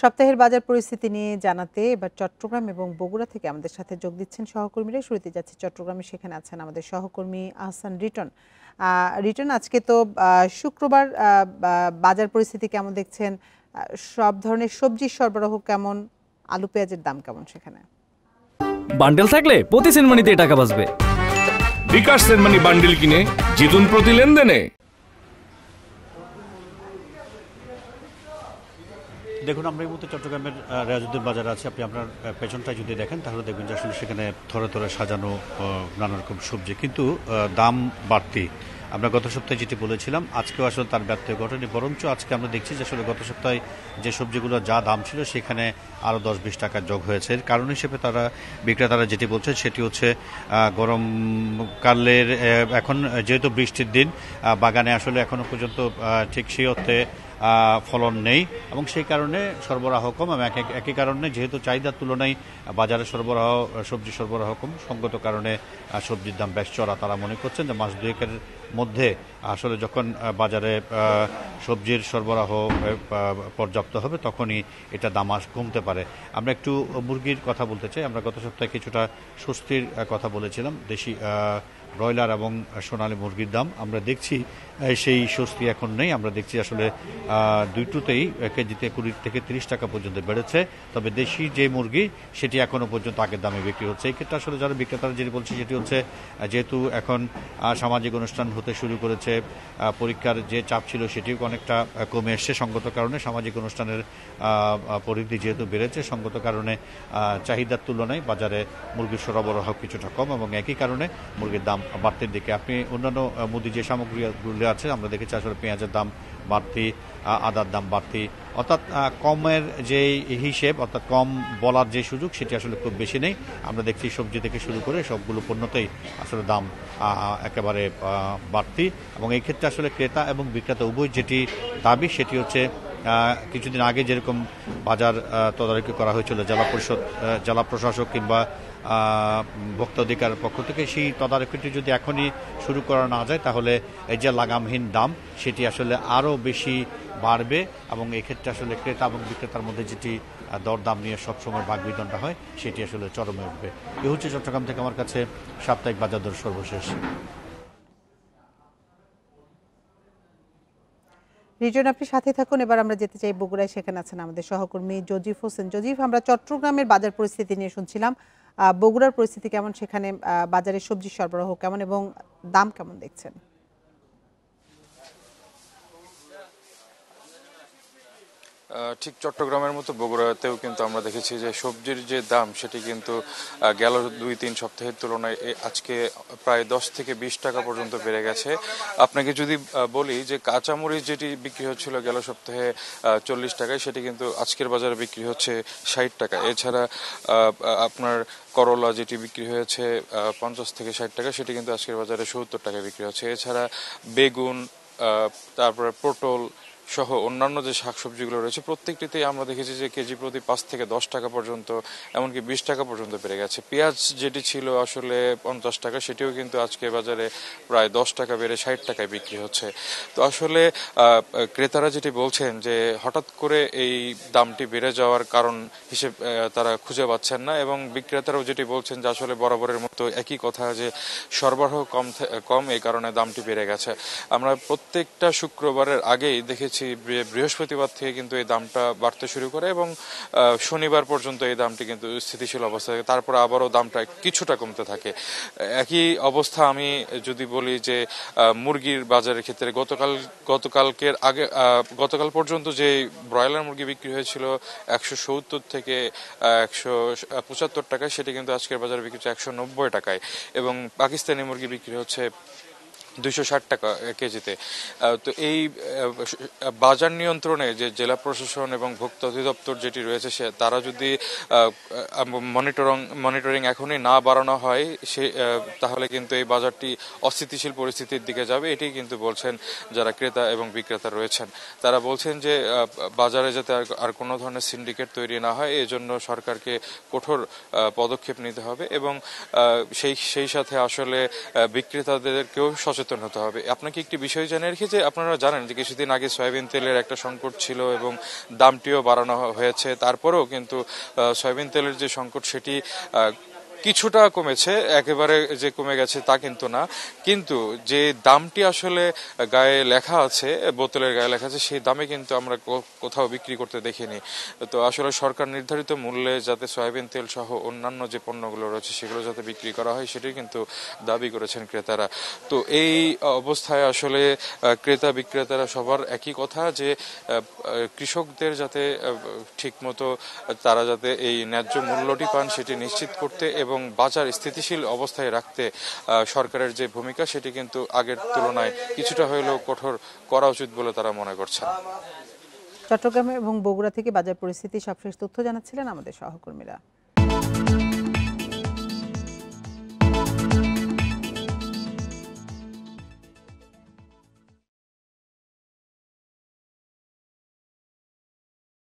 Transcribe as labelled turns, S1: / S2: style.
S1: সপ্তাহের বাজার পরিস্থিতি নিয়ে জানাতে এবার চট্টগ্রাম এবং বগুড়া থেকে আমাদের সাথে যোগ দিচ্ছেন সহকর্মীরা। শুরুতে যাচ্ছে চট্টগ্রামে, সেখানে আছেন আমাদের সহকর্মী আহসান রিটন। রিটন, আজকে তো শুক্রবার, বাজার পরিস্থিতি কেমন দেখছেন? সব ধরনের সবজির সরবরাহ কেমন? আলু পেঁয়াজের দাম কেমন সেখানে?
S2: বান্ডেল থাকলে প্রতি সেনমানিতে টাকা বাঁচবে।
S3: বিকাশ সেনমানি বান্ডেল কিনে জিতুন প্রতি লেনদেনে।
S4: দেখুন, আমরা এই মুহূর্তে চট্টগ্রামের রেয়াজউদ্দিন বাজারে আছি। আপনি আপনার পেছনটায় যদি দেখেন তাহলে দেখবেন যে আসলে সেখানে থরে থরে সাজানো নানা রকম সবজি, কিন্তু দাম বাড়তি। আমরা গত সপ্তাহে যেটি বলেছিলাম, আজকেও আসলে তার ব্যত্যয় ঘটেনি, বরঞ্চ আজকে আমরা দেখছি যে আসলে গত সপ্তাহে যে সবজিগুলো যা দাম ছিল সেখানে আরও 10-20 টাকা যোগ হয়েছে। এর কারণ হিসেবে বিক্রেতারা যেটি বলছেন সেটি হচ্ছে গরমকালের এখন যেহেতু বৃষ্টির দিন, বাগানে আসলে এখনও পর্যন্ত ঠিক সেই অর্থে ফলন নেই এবং সেই কারণে সরবরাহ কম, এবং একই কারণে যেহেতু চাহিদার তুলনায় বাজারে সবজি সরবরাহ কম, সঙ্গত কারণে সবজির দাম বেশ চড়া। তারা মনে করছেন যে মাস দুয়েকের মধ্যে আসলে যখন বাজারে সবজির সরবরাহ পর্যাপ্ত হবে তখনই এটা দাম কমতে পারে। আমরা একটু মুরগির কথা বলতে চাই। আমরা গত সপ্তাহে কিছুটা স্বস্তির কথা বলেছিলাম। দেশি ব্রয়লার এবং সোনালী মুরগির দাম আমরা দেখছি সেই স্বস্তি এখন নেই। আমরা দেখছি আসলে দুটোতেই কেজিতে 20 থেকে 30 টাকা পর্যন্ত বেড়েছে। তবে দেশি যে মুরগি সেটি এখনও পর্যন্ত আগের দামে বিক্রি হচ্ছে। এই ক্ষেত্রে আসলে যারা বিক্রেতারা যেটি বলছে সেটি হচ্ছে, যেহেতু এখন সামাজিক অনুষ্ঠান হতে শুরু করেছে, পরীক্ষার যে চাপ ছিল সেটিও অনেকটা কমে এসছে। সঙ্গত কারণে সামাজিক অনুষ্ঠানের পরিধি যেহেতু বেড়েছে, সঙ্গত কারণে চাহিদার তুলনায় বাজারে মুরগির সরবরাহ কিছুটা কম এবং একই কারণে মুরগির দাম বাড়তির দিকে। আপনি অন্যান্য মুদি যে সামগ্রীগুলি আছে আমরা দেখেছি আসলে পেঁয়াজের দাম বাড়তি, আদার দাম বাড়তি, অর্থাৎ কমের যে হিসেব, অর্থাৎ কম বলার যে সুযোগ সেটি আসলে খুব বেশি নেই। আমরা দেখছি সবজি থেকে শুরু করে সবগুলো পণ্যতেই আসলে দাম একেবারে বাড়তি এবং এই ক্ষেত্রে আসলে ক্রেতা এবং বিক্রেতা উভয় যেটি দাবি সেটি হচ্ছে, কিছুদিন আগে যেরকম বাজার তদারকি করা হয়েছিল জেলা প্রশাসক কিংবা ভোক্তা অধিকার পক্ষ থেকে, সেই তদারকিটি যদি এখনই শুরু করা না যায় তাহলে এই যে লাগামহীন দাম সেটি আসলে আরও বেশি বাড়বে এবং এক্ষেত্রে আসলে ক্রেতা এবং বিক্রেতার মধ্যে যেটি দরদাম নিয়ে সবসময় বাগবিতণ্ডা হয় সেটি আসলে চরমে উঠবে। এ হচ্ছে চট্টগ্রাম থেকে আমার কাছে সাপ্তাহিক বাজার দর সর্বশেষ।
S1: রিজন, আপনি সাথে থাকুন। এবার আমরা যেতে চাই বগুড়ায়, সেখানে আছেন আমাদের সহকর্মী জজিফ হোসেন। জজিফ, আমরা চট্টগ্রামের বাজার পরিস্থিতি নিয়ে শুনছিলাম, বগুড়ার পরিস্থিতি কেমন? সেখানে বাজারে সবজি সরবরাহ কেমন এবং দাম কেমন দেখছেন?
S5: ঠিক চট্টগ্রামের মতো বগুড়াতেও কিন্তু আমরা দেখেছি যে সবজির যে দাম সেটি কিন্তু গেল 2-3 সপ্তাহের তুলনায় আজকে প্রায় 10 থেকে 20 টাকা পর্যন্ত বেড়ে গেছে। আপনাকে যদি বলি যে কাঁচামরিচ যেটি বিক্রি হচ্ছিল গেল সপ্তাহে 40 টাকায়, সেটি কিন্তু আজকের বাজারে বিক্রি হচ্ছে 60 টাকা। এছাড়া আপনার করলা যেটি বিক্রি হয়েছে 50 থেকে 60 টাকা, সেটি কিন্তু আজকের বাজারে 70 টাকায় বিক্রি হচ্ছে। এছাড়া বেগুন, তারপরে পটল সহ অন্যান্য যে শাকসবজিগুলো রয়েছে প্রত্যেকটিতেই আমরা দেখেছি যে কেজি প্রতি 5 থেকে 10 টাকা পর্যন্ত, এমনকি 20 টাকা পর্যন্ত বেড়ে গেছে। পেঁয়াজ যেটি ছিল আসলে 50 টাকা, সেটিও কিন্তু আজকে বাজারে প্রায় 10 টাকা বেড়ে 60 টাকায় বিক্রি হচ্ছে। তো আসলে ক্রেতারা যেটি বলছেন যে হঠাৎ করে এই দামটি বেড়ে যাওয়ার কারণ হিসেবে তারা খুঁজে পাচ্ছেন না, এবং বিক্রেতারাও যেটি বলছেন যে আসলে বরাবরের মতো একই কথা, যে সরবরাহ কম এই কারণে দামটি বেড়ে গেছে। আমরা প্রত্যেকটা শুক্রবারের আগেই দেখেছি বৃহস্পতিবার থেকে কিন্তু এই দামটা বাড়তে শুরু করে এবং শনিবার পর্যন্ত এই দামটি কিন্তু স্থিতিশীল অবস্থা থাকে, তারপর আবারও দামটা কিছুটা কমতে থাকে। একই অবস্থা আমি যদি বলি যে মুরগির বাজারের ক্ষেত্রে গতকাল পর্যন্ত যে ব্রয়লার মুরগি বিক্রি হয়েছিল 170 থেকে 175 টাকায়, সেটি কিন্তু আজকের বাজারে বিক্রি হচ্ছে 190 টাকায়, এবং পাকিস্তানি মুরগি বিক্রি হচ্ছে 260 টাকা কেজিতে। তো এই বাজার নিয়ন্ত্রণে যে জেলা প্রশাসন এবং ভোক্তা অধিদপ্তর যেটি রয়েছে তারা যদি মনিটরিং এখনই না বাড়ানো হয় তাহলে কিন্তু এই বাজারটি অস্থিতিশীল পরিস্থিতির দিকে যাবে। এটি কিন্তু বলছেন যারা ক্রেতা এবং বিক্রেতা রয়েছেন। তারা বলছেন যে বাজারে যাতে আর কোনো ধরনের সিন্ডিকেট তৈরি না হয় এজন্য সরকারকে কঠোর পদক্ষেপ নিতে হবে এবং সেই সাথে আসলে বিক্রেতাদেরকেও সচেতন সচেতন হতে হবে। আপনাকে একটি বিষয় জানিয়ে রেখে যে আপনারা জানেন যে কিছুদিন আগে সয়াবিন তেলের একটা সংকট ছিল এবং দামটিও বাড়ানো হয়েছে, তারপরেও কিন্তু সয়াবিন তেলের যে সংকট সেটি কিছুটা কমেছে, একেবারে যে কমে গেছে তা কিন্তু না, কিন্তু যে দামটি আসলে গায়ে লেখা আছে, বোতলের গায়ে লেখা আছে, সেই দামে কিন্তু আমরা কোথাও বিক্রি করতে দেখিনি। তো আসলে সরকার নির্ধারিত মূল্যে যাতে সয়াবিন তেল সহ অন্যান্য যে পণ্যগুলো রয়েছে সেগুলো যাতে বিক্রি করা হয় সেটি কিন্তু দাবি করেছেন ক্রেতারা। তো এই অবস্থায় আসলে ক্রেতা বিক্রেতারা সবার একই কথা যে কৃষকদের যাতে ঠিকমতো তারা যাতে এই ন্যায্য মূল্যটি পান সেটি নিশ্চিত করতে এবং বাজার স্থিতিশীল অবস্থায় রাখতে সরকারের যে ভূমিকা সেটি কিন্তু আগের তুলনায় কিছুটা হলেও কঠোর করা উচিত বলে তারা মনে করছেন।
S1: চট্টগ্রাম এবং বগুড়া থেকে বাজার পরিস্থিতি সবশেষ তথ্য জানাচ্ছিলেন আমাদের সহকর্মীরা।